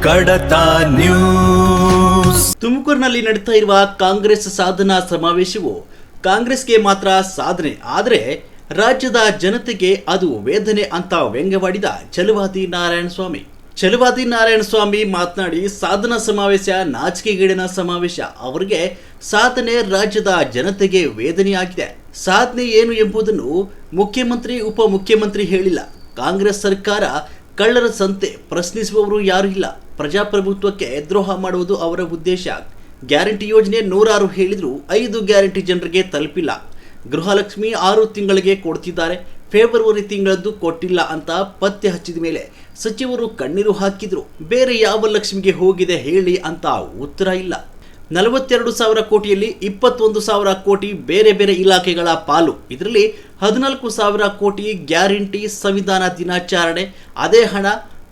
ಕಡತ ನ್ಯೂಸ್. ತುಮಕೂರಿನಲ್ಲಿ ನಡೀತಾ ಇರುವ ಕಾಂಗ್ರೆಸ್ ಸಾಧನಾ ಸಮಾವೇಶವು ಕಾಂಗ್ರೆಸ್ಗೆ ಮಾತ್ರ ಸಾಧನೆ, ಆದರೆ ರಾಜ್ಯದ ಜನತೆಗೆ ಅದು ವೇದನೆ ಅಂತ ವ್ಯಂಗ್ಯವಾಡಿದ ಛಲವಾದಿ ನಾರಾಯಣ ಸ್ವಾಮಿ ಮಾತನಾಡಿ, ಸಾಧನಾ ಸಮಾವೇಶ ನಾಚಿಕೆಗೇಡಿನ ಸಮಾವೇಶ. ಅವರಿಗೆ ಸಾಧನೆ ರಾಜ್ಯದ ಜನತೆಗೆ ವೇದನೆಯಾಗಿದೆ. ಸಾಧನೆ ಏನು ಎಂಬುದನ್ನು ಮುಖ್ಯಮಂತ್ರಿ ಉಪಮುಖ್ಯಮಂತ್ರಿ ಹೇಳಿಲ್ಲ. ಕಾಂಗ್ರೆಸ್ ಸರ್ಕಾರ ಕಳ್ಳರ ಸಂತೆ, ಪ್ರಶ್ನಿಸುವವರು ಯಾರೂ ಇಲ್ಲ. ಪ್ರಜಾಪ್ರಭುತ್ವಕ್ಕೆ ದ್ರೋಹ ಮಾಡುವುದು ಅವರ ಉದ್ದೇಶ. ಗ್ಯಾರಂಟಿ ಯೋಜನೆ 106 ಹೇಳಿದ್ರು 5 ಗ್ಯಾರಂಟಿ ಜನರಿಗೆ ತಲುಪಿಲ್ಲ. ಗೃಹಲಕ್ಷ್ಮಿ 6 ತಿಂಗಳಿಗೆ ಕೊಡ್ತಿದ್ದಾರೆ, ಫೆಬ್ರವರಿ ತಿಂಗಳದ್ದು ಕೊಟ್ಟಿಲ್ಲ ಅಂತ ಪತ್ತೆ ಹಚ್ಚಿದ ಮೇಲೆ ಸಚಿವರು ಕಣ್ಣೀರು ಹಾಕಿದ್ರು. ಬೇರೆ ಯಾವ ಲಕ್ಷ್ಮಿಗೆ ಹೋಗಿದೆ ಹೇಳಿ ಅಂತ ಉತ್ತರ ಇಲ್ಲ. 42,000 ಕೋಟಿಯಲ್ಲಿ 21,000 ಕೋಟಿ ಬೇರೆ ಬೇರೆ ಇಲಾಖೆಗಳ ಪಾಲು. ಇದರಲ್ಲಿ 14,000 ಕೋಟಿ ಗ್ಯಾರಂಟಿ, ಸಂವಿಧಾನ ದಿನಾಚರಣೆ. ಅದೇ ಹಣ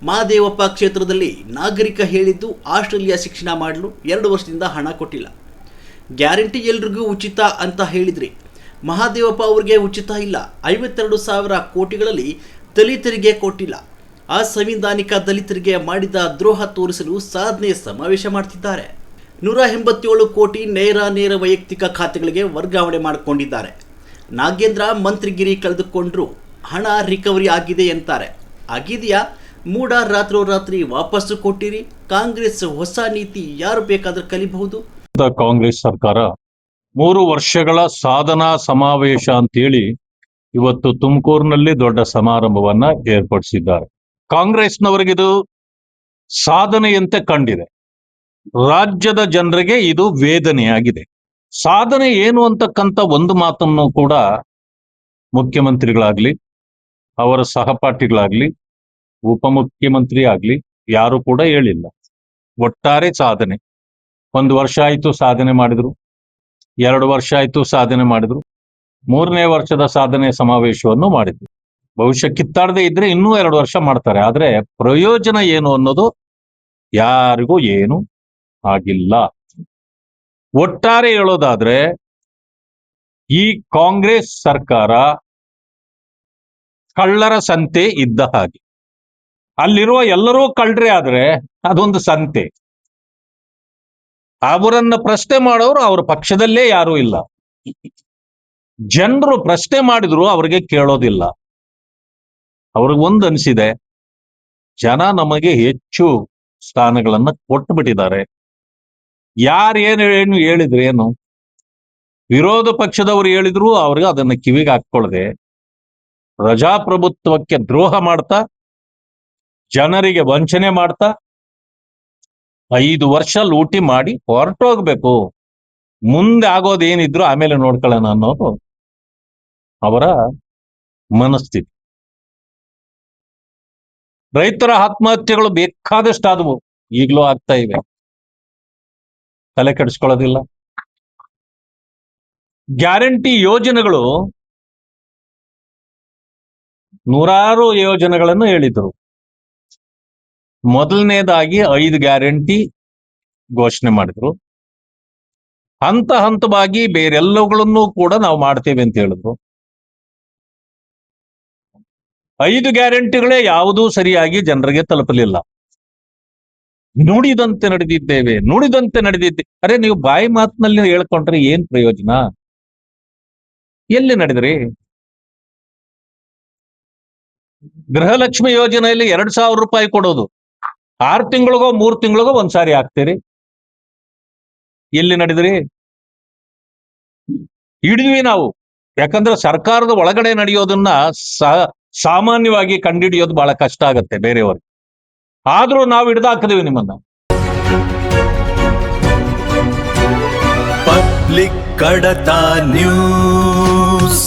ಮಹಾದೇವಪ್ಪ ಕ್ಷೇತ್ರದಲ್ಲಿ ನಾಗರಿಕ ಹೇಳಿದ್ದು ಆಸ್ಟ್ರೇಲಿಯಾ ಶಿಕ್ಷಣ ಮಾಡಲು 2 ವರ್ಷದಿಂದ ಹಣ ಕೊಟ್ಟಿಲ್ಲ. ಗ್ಯಾರಂಟಿ ಎಲ್ರಿಗೂ ಉಚಿತ ಅಂತ ಹೇಳಿದ್ರಿ, ಮಹಾದೇವಪ್ಪ ಅವ್ರಿಗೆ ಉಚಿತ ಇಲ್ಲ. 52,000 ಕೋಟಿಗಳಲ್ಲಿ ದಲಿತರಿಗೆ ಕೊಟ್ಟಿಲ್ಲ. ಅಸಂವಿಧಾನಿಕ ದಲಿತರಿಗೆ ಮಾಡಿದ ದ್ರೋಹ ತೋರಿಸಲು ಸಾಧನೆ ಸಮಾವೇಶ ಮಾಡ್ತಿದ್ದಾರೆ. 187 ಕೋಟಿ ನೇರ ವೈಯಕ್ತಿಕ ಖಾತೆಗಳಿಗೆ ವರ್ಗಾವಣೆ ಮಾಡಿಕೊಂಡಿದ್ದಾರೆ. ನಾಗೇಂದ್ರ ಮಂತ್ರಿಗಿರಿ ಕಳೆದುಕೊಂಡ್ರು, ಹಣ ರಿಕವರಿ ಆಗಿದೆ ಅಂತಾರೆ. ಆಗಿದೆಯಾ? ಮೂಡ ರಾತ್ರೋರಾತ್ರಿ ವಾಪಸ್ಸು ಕೊಟ್ಟಿರಿ. ಕಾಂಗ್ರೆಸ್ ಹೊಸ ನೀತಿ ಯಾರು ಬೇಕಾದ್ರೂ ಕಲಿಬಹುದು. ಕಾಂಗ್ರೆಸ್ ಸರ್ಕಾರ 3 ವರ್ಷಗಳ ಸಾಧನಾ ಸಮಾವೇಶ ಅಂತೇಳಿ ಇವತ್ತು ತುಮಕೂರಿನಲ್ಲಿ ದೊಡ್ಡ ಸಮಾರಂಭವನ್ನ ಏರ್ಪಡಿಸಿದ್ದಾರೆ. ಕಾಂಗ್ರೆಸ್ನವರಿಗಿದು ಸಾಧನೆಯಂತೆ ಕಂಡಿದೆ. ರಾಜ್ಯದ ಜನರಿಗೆ ಇದು ವೇದನೆಯಾಗಿದೆ. ಸಾಧನೆ ಏನು ಅಂತಕ್ಕಂಥ ಒಂದು ಮಾತನ್ನು ಕೂಡ ಮುಖ್ಯಮಂತ್ರಿಗಳಾಗ್ಲಿ, ಅವರ ಸಹಪಾಠಿಗಳಾಗ್ಲಿ, ಉಪಮುಖ್ಯಮಂತ್ರಿ ಆಗ್ಲಿ ಯಾರು ಕೂಡ ಹೇಳಿಲ್ಲ. ಒಟ್ಟಾರೆ ಸಾಧನೆ 1 ವರ್ಷ ಆಯ್ತು ಸಾಧನೆ ಮಾಡಿದ್ರು, 2 ವರ್ಷ ಆಯ್ತು ಸಾಧನೆ ಮಾಡಿದ್ರು, 3ನೇ ವರ್ಷದ ಸಾಧನೆ ಸಮಾವೇಶವನ್ನು ಮಾಡಿದ್ರು. ಬಹುಶಃ ಕಿತ್ತಾಡದೆ ಇದ್ರೆ ಇನ್ನೂ 2 ವರ್ಷ ಮಾಡ್ತಾರೆ. ಆದ್ರೆ ಪ್ರಯೋಜನ ಏನು ಅನ್ನೋದು ಯಾರಿಗೂ ಏನು ಆಗಿಲ್ಲ. ಒಟ್ಟಾರೆ ಹೇಳೋದಾದ್ರೆ ಈ ಕಾಂಗ್ರೆಸ್ ಸರ್ಕಾರ ಕಳ್ಳರ ಸಂತೆ ಇದ್ದ ಹಾಗೆ. ಅಲ್ಲಿರುವ ಎಲ್ಲರೂ ಕಳ್ಳರೇ ಆದ್ರೆ ಅದೊಂದು ಸಂತೆ. ಅವರನ್ನ ಪ್ರಶ್ನೆ ಮಾಡೋರು ಅವ್ರ ಪಕ್ಷದಲ್ಲೇ ಯಾರೂ ಇಲ್ಲ. ಜನರು ಪ್ರಶ್ನೆ ಮಾಡಿದ್ರು ಅವ್ರಿಗೆ ಕೇಳೋದಿಲ್ಲ. ಅವ್ರಿಗೊಂದು ಅನಿಸಿದೆ, ಜನ ನಮಗೆ ಹೆಚ್ಚು ಸ್ಥಾನಗಳನ್ನ ಕೊಟ್ಟು ಬಿಟ್ಟಿದ್ದಾರೆ. ಯಾರೇನು ಹೇಳಿದ್ರೇನು, ವಿರೋಧ ಪಕ್ಷದವರು ಹೇಳಿದ್ರು ಅವ್ರಿಗೆ ಅದನ್ನ ಕಿವಿಗೆ ಹಾಕೊಳ್ಳದೆ ಪ್ರಜಾಪ್ರಭುತ್ವಕ್ಕೆ ದ್ರೋಹ ಮಾಡ್ತಾ, ಜನರಿಗೆ ವಂಚನೆ ಮಾಡ್ತಾ 5 ವರ್ಷ ಲೂಟಿ ಮಾಡಿ ಹೊರಟೋಗ್ಬೇಕು. ಮುಂದೆ ಆಗೋದೇನಿದ್ರು ಆಮೇಲೆ ನೋಡ್ಕೊಳ್ಳೋಣ ಅನ್ನೋದು ಅವರ ಮನಸ್ಥಿತಿ. ರೈತರ ಆತ್ಮಹತ್ಯೆಗಳು ಬೇಕಾದಷ್ಟು ಆದವು, ಈಗಲೂ ಆಗ್ತಾ ಇವೆ, ತಲೆ ಕೆಡಿಸ್ಕೊಳ್ಳೋದಿಲ್ಲ. ಗ್ಯಾರಂಟಿ ಯೋಜನೆಗಳು 106 ಯೋಜನೆಗಳನ್ನು ಹೇಳಿದ್ರು. ಮೊದಲನೇದಾಗಿ 5 ಗ್ಯಾರಂಟಿ ಘೋಷಣೆ ಮಾಡಿದ್ರು. ಹಂತ ಹಂತವಾಗಿ ಬೇರೆಲ್ಲವುಗಳನ್ನು ಕೂಡ ನಾವು ಮಾಡ್ತೇವೆ ಅಂತ ಹೇಳಿದ್ರು. 5 ಗ್ಯಾರಂಟಿಗಳೇ ಯಾವುದೂ ಸರಿಯಾಗಿ ಜನರಿಗೆ ತಲುಪಲಿಲ್ಲ. ನುಡಿದಂತೆ ನಡೆದಿದ್ದೆ. ಅರೆ, ನೀವು ಬಾಯಿ ಮಾತಿನಲ್ಲಿ ಹೇಳ್ಕೊಂಡ್ರೆ ಏನ್ ಪ್ರಯೋಜನ? ಎಲ್ಲಿ ನಡೆದ್ರಿ? ಗೃಹಲಕ್ಷ್ಮಿ ಯೋಜನೆಯಲ್ಲಿ 2,000 ರೂಪಾಯಿ ಕೊಡೋದು 6 ತಿಂಗಳಿಗೋ 3 ತಿಂಗಳಿಗೋ ಒಂದ್ಸಾರಿ ಹಾಕ್ತೀರಿ. ಎಲ್ಲಿ ನಡೆದ್ರಿ? ಹಿಡಿದ್ವಿ ನಾವು. ಯಾಕಂದ್ರೆ ಸರ್ಕಾರದ ಒಳಗಡೆ ನಡೆಯೋದನ್ನ ಸಾಮಾನ್ಯವಾಗಿ ಕಂಡುಹಿಡಿಯೋದು ಬಹಳ ಕಷ್ಟ ಆಗತ್ತೆ ಬೇರೆಯವ್ರಿಗೆ. ಆದ್ರೂ ನಾವು ಹಿಡ್ದಾಕಿದೀವಿ ನಿಮ್ಮನ್ನ. ಪಬ್ಲಿಕ್ ಕಡತ ನ್ಯೂಸ್.